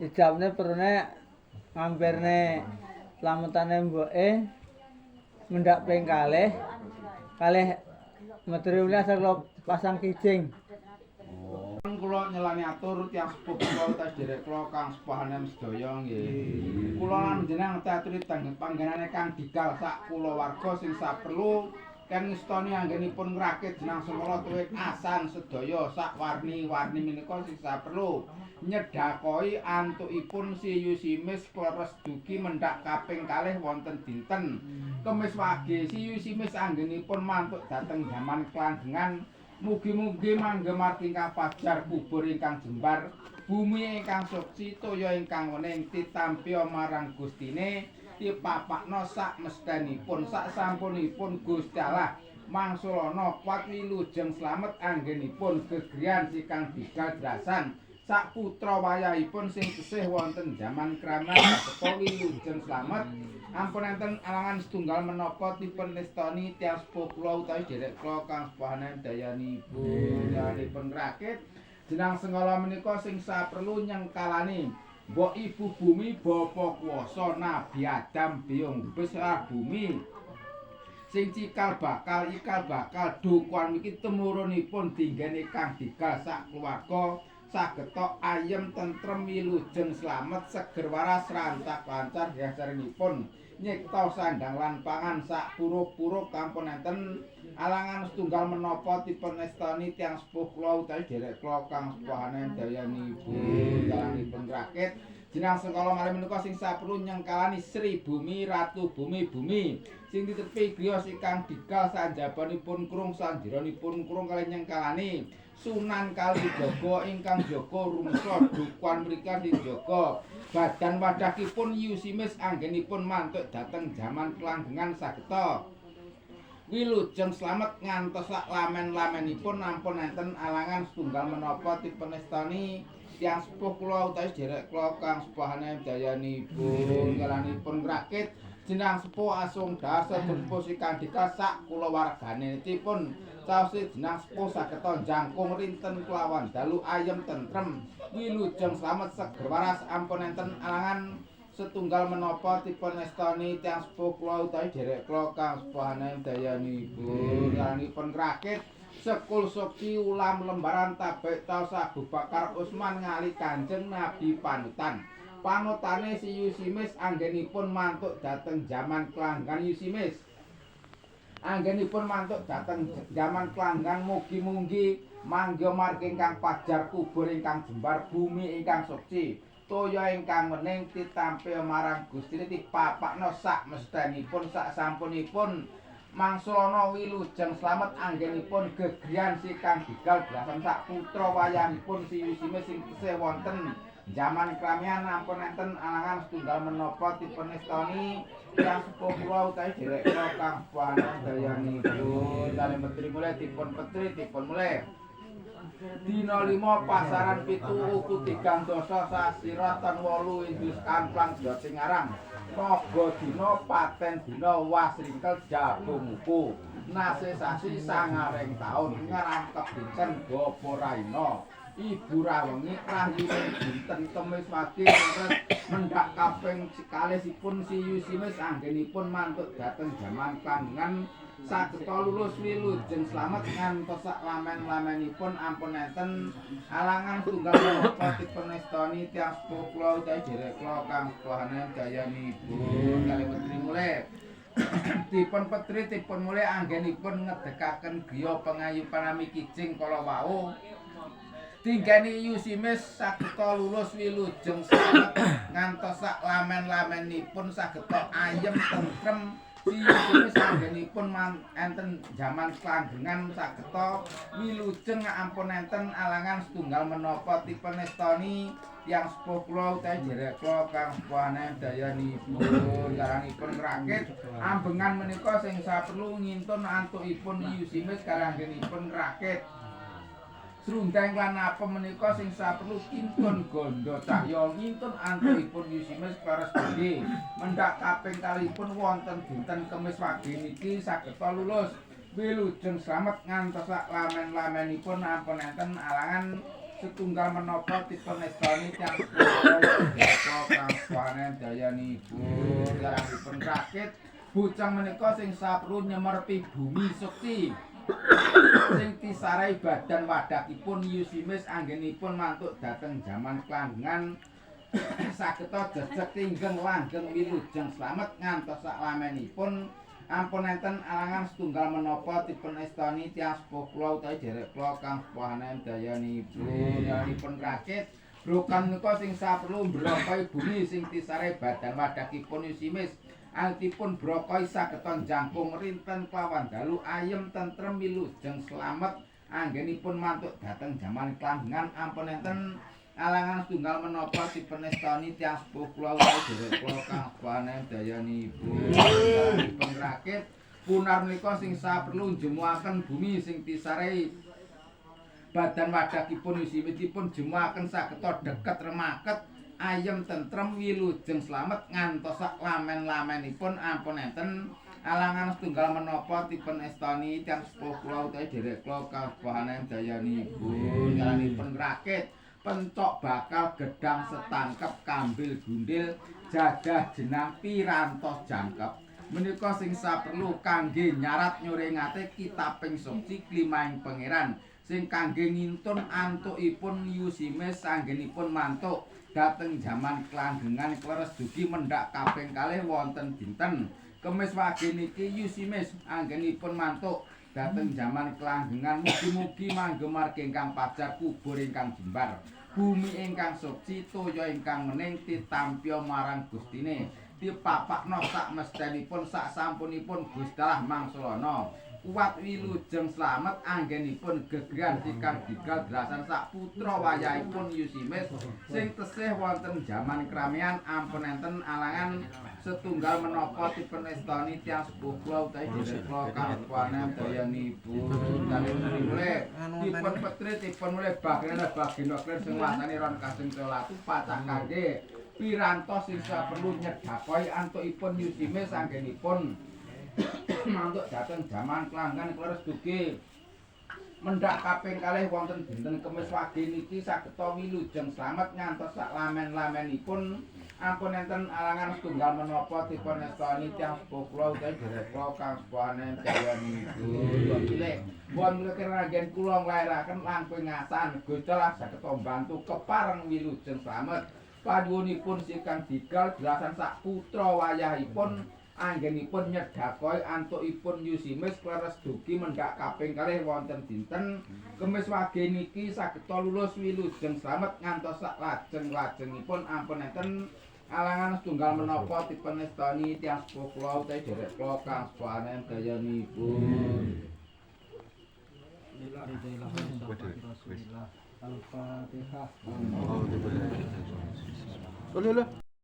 ijabne perune ngampirne slametane mboke mendak ping kalih metri mulih asal pasang kijing. Kula nyelani atur tiyang sepuh kula utawi derek kula kang sepuhanem sedaya nggih. Kula lan jenengan aturi teng panggenane kang digal sak kulawarga sing saperlu kang ngistoni anggenipun ngrakit jenang semala tuwit asan sedaya sak warni-warni menika sing saperlu nyedakoi antukipun siyu simis kleres dugi mendak kaping kalih wonten dinten Kemis Wage siyu simis anggenipun mantuk dhateng jaman kelanggengan. Mugi-mugi manggem ingkang pajar kubur ingkang jembar bumi ingkang suci toya ingkang wening titampya marang Gustine dipapakna sak mestenipun sak sampunipun Gusti Allah mangsulana kuat wilujeng slamet anggenipun gegriyan sikang digal drasan sak putra wayahipun sing tesih wonten jaman kraman sageta wilujeng slamet. Ampun enten alangan setunggal menapa dipun nistani tiyang sepuh kula utawi derek kula kang sepuhanen dayanipun nyanipun rakit jenang sengala menika sing saperlu nyengkalani mbok ibu bumi bapa kuwasa Nabi Adam biyung besar bumi sing ikal bakal dukuan iki temurunipun dinggene kang digal sak keluarga sageta ayem tentrem wilujeng slamet seger waras rantak lancar gasarenipun nyekta sandang lan pangan sak puruk-puruk kampun enten alangan setunggal menapa dipun estani tiyang sepuh kula utawi derek kula kang sepuhanen dayanipun dalanipun rakit jenang sekala malih menika sing saperlu nyengkalani Sri Bumi Ratu Bumi sing ditepi griya sikang digal sanjabanipun krung sanjiranipun krung kalih nyengkalani Sunan Kalijaga ingkang jaga rumsa dukuan mrikan dijaga badan wadhahipun yusimis anggenipun mantuk dhateng jaman kelanggengan sageta wilujeng slamet ngantos sak lamen-lamenipun ampun enten alangan setunggal menapa dipun estani tiyang sepuh kula utawi derek kula kang sepuhane dayanipun ngalanipun rakit jenang sepuh asung dasa sepuh sikang dikasak kulawarganipun saosi jenang sepuh sageta jangkung rinten kelawan dalu ayem tentrem wilujeng slamet seger waras ampun enten alangan setunggal menapa dipun estani tiyang sepuh kula utawi derek kula kang sepuhane dayanipun ngalanipun rakit sekul soki ulam lembaran tabek taus Abu Bakar Utsman ngali Kanjeng Nabi panutan panutane si Yusimis anggenipun mantuk dhateng jaman kelanggan Yusimis anggenipun mantuk dhateng jaman kelanggan mugi-mugi mangga margi ingkang pajar kubur ingkang jembar bumi ingkang suci toya ingkang wening titampil marang Gustine dipapakna sak mestenipun sak sampunipun mangsulana wilujeng slamet anggenipun gegriyan sikang digal drasan sak putra wayahipun si Yusimis sing tesih wonten jaman kramian ampun enten alangan setunggal menapa dipun estani tiyang sepuh kula utawi derek kula kang sepuhanen dayanipun dalem mentri mulih dipun petri dipun mulih Dina 5 pasaran 7 uku 3 dosa sasiratan 8 indus kamplang Jatingarang Naga dina paten dina wasringkel jabung uku nase sasi sangaring taun ngrangkep dinten Bapa Raina Ibu Rawengi rahyuning dinten Kemis Wage mendak kaping kalisipun si Yusimis anggenipun mantuk dhateng jaman kelanggengan sageta lulus wilujeng slamet ngantos sak lamen-lamenipun ampun enten alangan tunggal menapa dipun estani tiyang sepuh kula utawi derek kula kang sepuhanen dayanipun kalih mentri mulih dipun petri dipun mulih anggenipun ngedekaken griya pengayu panami kijing kala wau dinggeni Yusimis sageta lulus wilujeng slamet ngantos sak lamen-lamenipun sageta ayem tentrem si Yusimis anggenipun enten jaman kelanggengan sageta wilujeng ampun enten alangan setunggal menapa dipun estani tiyang sepuh kula utawi derek kula kang sepuhane dayanipun karanipun rakit ambengan menika sing saperlu ngintun antukipun Yusimis kalanggenipun rakit Srundeng lan apa menika sing saperlu kintun gondo cahya ngintun antukipun Yusimis paras gedhe mendak kaping kalipun wonten dinten Kemis Wage niki sageta lulus wilujeng slamet ngantos sak lamen-lamenipun ampun enten alangan setunggal menapa dipunestani tiyang sepuh kang suwane dayanipun dayanipun rakit bocah menika sing saprun nyemerpi bumi sekti sing tisarai badan wadakipun yusimis anggenipun mantuk dhateng jaman kelanggengan sageta jejeg tinggeng langgeng wilujeng slamet ngantos saklamenipun ampun enten alangan setunggal menapa dipunestani tiyang sepuh kula utawi derek kula kang sepuhanen dayanipun rakit brokan menika sing saperlu mbrokai bumi sing tisarai badan wadakipun yusimis altipun brokoi sageton jangkung rinten kelawan dalu ayem tentrem wilujeng slamet anggenipun mantuk dhateng jaman kelanggengan ampun enten alangan setunggal menapa dipunestani tiyang sepuh kula utawi derek kula kang sepuhanen dayanipun rakit punar menika sing saperlu njemuaken bumi sing tisarai badan wadakipun yusimitipun jemuaken sageta deket remaket ayem tentrem wilujeng slamet ngantos sak lamen-lamenipun ampun enten alangan setunggal menapa dipunestani tiyang sepuh kula utawi derek kula kang sepuhanen dayanipun rakit pencok bakal gedang setangkep kambil gundil jadah jenang pirantos jangkep menika sing saperlu kangge nyarat nyoringate kitaping suci klimaing pangeran sing kangge ngintun antukipun yusimis anggenipun mantuk dhateng jaman kelanggengan kleres dugi mendhak kaping kalih wonten dinten Kemis wage niki yusimis anggenipun mantuk dhateng jaman kelanggengan mugi-mugi manggemar ingkang pajar kubur ingkang jembar bumi ingkang suci toya ingkang mening titampya marang Gustine dipapakna sak mestenipun sak sampunipun Gustalah mangsulana kuat wilujeng slamet anggenipun gegeran ingkang digal drasan sak putra wayahipun yusimis sing tesih wonten jaman kramian ampun enten alangan setunggal menapa dipunestani tiyang sepuh kula utawi derek kula kang sepuhanen dayanipun dipun petri dipun mulih bagrena bagina klir sing wasani ron kasing latu pacak kangge pirantos sing saperlu nyedhakoi antukipun yusimis anggenipun mantuk dhateng jaman kelanggengan kleres dugi mendhak kaping kalih wonten dinten Kemis wage niki sageta wilujeng slamet ngantos sak lamen-lamenipun ampun enten alangan setunggal menapa dipunestani tiyang sepuh kula utawi derek kula kang sepuhanen dayanipun pilih bon kula kiragen kula nglairaken langkung ngasan Gusti Allah sageta mbantu kepareng wilujeng slamet paduwunipun sikang digal jelasan sak putra wayahipun anggenipun nyedhakoi antukipun yusimis kleres dugi mendhak kaping kalih wonten dinten Kemis wage niki sageta lulus wilujeng slamet ngantos sak lajeng-lajengipun ampun enten alangan setunggal menapa dipunestani tiyang sepuh kula utawi derek kula kang sepuhanen dayanipun Al-Fatihah. Boleh lah.